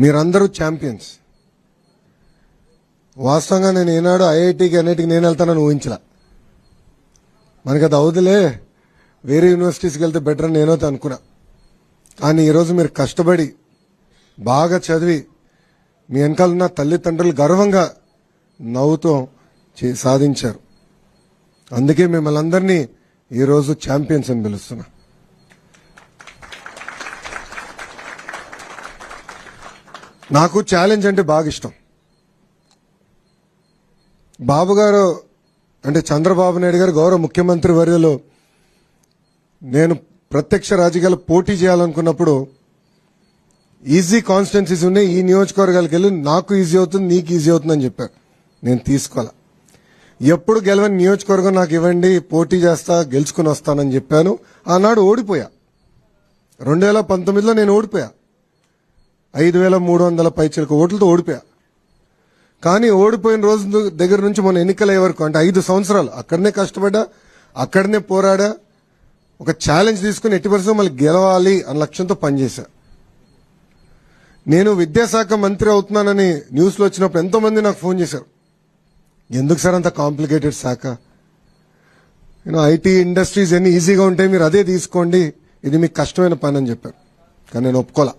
మీరందరూ ఛాంపియన్స్. వాస్తవంగా నేను ఏనాడు ఐఐటికి అన్నిటికి నేను వెళ్తానని ఊహించలా. మనకి అది అవుదులే, వేరే యూనివర్సిటీస్కి వెళ్తే బెటర్ అని నేనైతే అనుకున్నా. కానీ ఈరోజు మీరు కష్టపడి బాగా చదివి మీ వెనకాలన్న తల్లిదండ్రులు గర్వంగా నవ్వుతూ సాధించారు. అందుకే మిమ్మల్ని అందరినీ ఈరోజు ఛాంపియన్స్ అని పిలుస్తున్నా. నాకు ఛాలెంజ్ అంటే బాగా ఇష్టం. బాబు గారు అంటే చంద్రబాబు నాయుడు గారు గౌరవ ముఖ్యమంత్రి వర్యులు నేను ప్రత్యక్ష రాజకీయాలు పోటీ చేయాలనుకున్నప్పుడు ఈజీ కాన్స్టిట్యున్సీస్ ఉన్నాయి, ఈ నియోజకవర్గాలకు వెళ్ళి నాకు ఈజీ అవుతుంది, నీకు ఈజీ అవుతుందని చెప్పారు. నేను తీసుకోవాలా. ఎప్పుడు గెలవని నియోజకవర్గం నాకు ఇవ్వండి, పోటీ చేస్తా, గెలుచుకుని వస్తానని చెప్పాను. ఆనాడు ఓడిపోయా. 2019లో నేను ఓడిపోయా. 5,300 పైచిలకు ఓట్లతో ఓడిపోయా. కానీ ఓడిపోయిన రోజు దగ్గర నుంచి మన ఎన్నికలయ్యే వరకు అంటే 5 సంవత్సరాలు అక్కడనే కష్టపడ్డా, అక్కడనే పోరాడా. ఒక ఛాలెంజ్ తీసుకుని ఎట్టి పరిస్థితుల్లో మళ్ళీ గెలవాలి అన్న లక్ష్యంతో పనిచేశా. నేను విద్యాశాఖ మంత్రి అవుతున్నానని న్యూస్లో వచ్చినప్పుడు ఎంతో మంది నాకు ఫోన్ చేశారు. ఎందుకు సార్ అంత కాంప్లికేటెడ్ శాఖ, ఐటీ ఇండస్ట్రీస్ ఎన్ని ఈజీగా ఉంటాయి, మీరు అదే తీసుకోండి, ఇది మీకు కష్టమైన పని అని చెప్పారు. కానీ నేను ఒప్పుకోలా.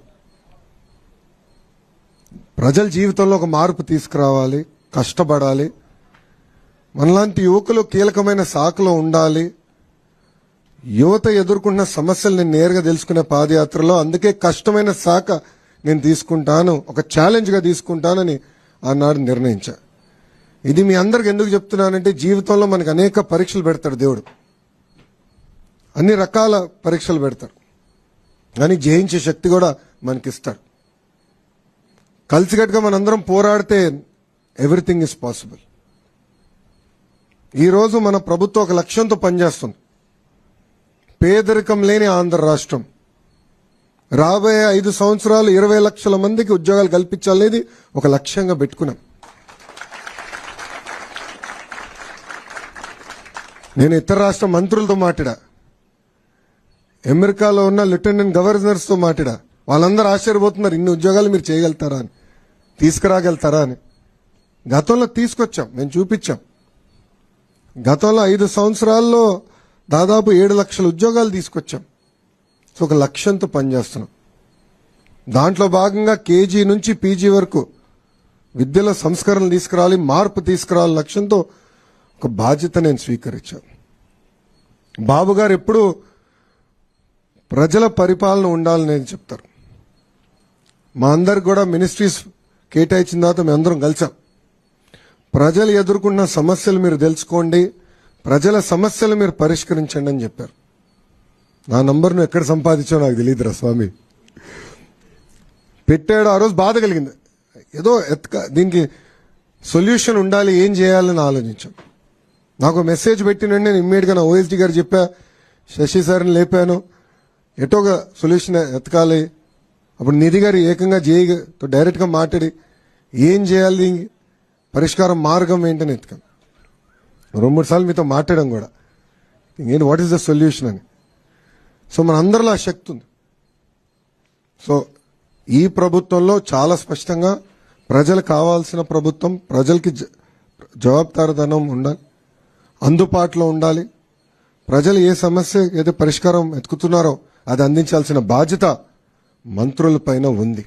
ప్రజల జీవితంలో ఒక మార్పు తీసుకురావాలి, కష్టపడాలి. మనలాంటి యువకులు కీలకమైన శాఖలో ఉండాలి. యువత ఎదుర్కొంటున్న సమస్యలు నేను నేరుగా తెలుసుకునే పాదయాత్రలో అందుకే కష్టమైన శాఖ నేను తీసుకుంటాను, ఒక ఛాలెంజ్గా తీసుకుంటానని ఆనాడు నిర్ణయించా. ఇది మీ అందరికి ఎందుకు చెప్తున్నానంటే జీవితంలో మనకు అనేక పరీక్షలు పెడతాడు దేవుడు, అన్ని రకాల పరీక్షలు పెడతాడు, కానీ జయించే శక్తి కూడా మనకిస్తాడు. కలిసికట్టుగా మనందరం పోరాడితే ఎవ్రీథింగ్ ఇస్ పాసిబుల్. ఈరోజు మన ప్రభుత్వం ఒక లక్ష్యంతో పనిచేస్తుంది. పేదరికం లేని ఆంధ్ర రాష్ట్రం. రాబోయే 5 సంవత్సరాలు 20 లక్షల మందికి ఉద్యోగాలు కల్పించాలనేది ఒక లక్ష్యంగా పెట్టుకున్నాం. నేను ఇతర రాష్ట్ర మంత్రులతో మాట్లాడా, అమెరికాలో ఉన్న లెఫ్టినెంట్ గవర్నర్స్తో మాట్లాడా. వాళ్ళందరూ ఆశ్చర్యపోతున్నారు, ఇన్ని ఉద్యోగాలు మీరు చేయగలుగుతారా అని, తీసుకురాగలుగుతారా అని. గతంలో తీసుకొచ్చాం, మేము చూపించాం. గతంలో 5 సంవత్సరాల్లో దాదాపు 7 లక్షల ఉద్యోగాలు తీసుకొచ్చాం. సో ఒక లక్ష్యంతో పనిచేస్తున్నాం. దాంట్లో భాగంగా కేజీ నుంచి పీజీ వరకు విద్యలో సంస్కరణలు తీసుకురావాలి, మార్పు తీసుకురావాలి లక్ష్యంతో ఒక బాధ్యత నేను స్వీకరించాను. బాబు గారు ఎప్పుడు ప్రజల పరిపాలన ఉండాలని చెప్తారు. మా అందరికి కూడా మినిస్ట్రీస్ కేటాయించిన తర్వాత మేము అందరం కలిసాం. ప్రజలు ఎదుర్కొన్న సమస్యలు మీరు తెలుసుకోండి, ప్రజల సమస్యలు మీరు పరిష్కరించండి అని చెప్పారు. నా నంబర్ను ఎక్కడ సంపాదించావు నాకు తెలియదురా స్వామి. పెట్టాడు, ఆ రోజు బాధ కలిగింది. ఏదో దీనికి సొల్యూషన్ ఉండాలి, ఏం చేయాలని ఆలోచించాం. నాకు మెసేజ్ పెట్టినండి, నేను ఇమ్మీడియట్గా నా ఓఎస్డీ గారు చెప్పా, శశి సార్ని లేపాను, ఎటోగా సొల్యూషన్ ఎతకాలి. అప్పుడు నిధి గారు ఏకంగా జేఈతో డైరెక్ట్గా మాట్లాడి ఏం చేయాలి, పరిష్కారం మార్గం ఏంటని ఎత్తుకాను. 2-3 సార్లు మీతో మాట్లాడడం కూడా, ఏంటి వాట్ ఈస్ ద సొల్యూషన్ అని. సో మన అందరిలో ఆ శక్తి ఉంది. సో ఈ ప్రభుత్వంలో చాలా స్పష్టంగా ప్రజలకు కావాల్సిన ప్రభుత్వం, ప్రజలకి జవాబుదారీతనం ఉండాలి, అందుబాటులో ఉండాలి. ప్రజలు ఏ సమస్య ఏదో పరిష్కారం ఎత్తుకుతున్నారో అది అందించాల్సిన బాధ్యత మంత్రులపైన ఉంది.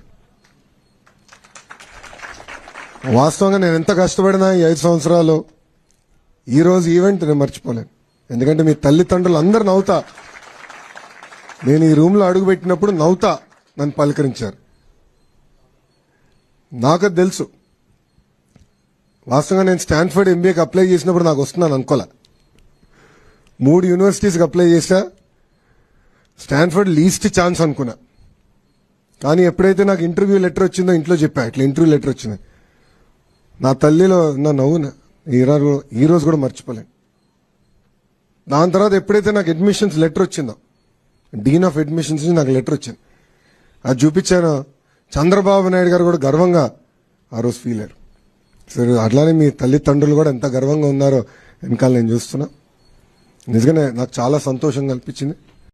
వాస్తవంగా నేను ఎంత కష్టపడినా ఈ 5 సంవత్సరాలు ఈరోజు ఈవెంట్ నేను మర్చిపోలేను. ఎందుకంటే మీ తల్లిదండ్రులు అందరు నవ్వుతా, నేను ఈ రూమ్లో అడుగుపెట్టినప్పుడు నవ్వుతా నన్ను పలకరించారు. నాకు తెలుసు, వాస్తవంగా నేను స్టాన్ఫర్డ్ ఎంబీఏకి అప్లై చేసినప్పుడు నాకు వస్తున్నాను అనుకోలే. 3 యూనివర్సిటీస్కి అప్లై చేశా, స్టాన్ఫర్డ్ లీస్ట్ ఛాన్స్ అనుకున్నా. కానీ ఎప్పుడైతే నాకు ఇంటర్వ్యూ లెటర్ వచ్చిందో ఇంట్లో చెప్పా, ఇట్లా ఇంటర్వ్యూ లెటర్ వచ్చింది. నా తల్లిలో నా నవ్వున ఈ రోజు కూడా మర్చిపోలేను. దాని తర్వాత ఎప్పుడైతే నాకు అడ్మిషన్స్ లెటర్ వచ్చిందో, డీన్ ఆఫ్ అడ్మిషన్స్ నుంచి నాకు లెటర్ వచ్చింది, అది చూపించాను. చంద్రబాబు నాయుడు గారు కూడా గర్వంగా ఆ రోజు ఫీల్ అయ్యారు. సరే అట్లానే మీ తల్లిదండ్రులు కూడా ఎంత గర్వంగా ఉన్నారో వెనకాల నేను చూస్తున్నా. నిజంగానే నాకు చాలా సంతోషం కల్పించింది.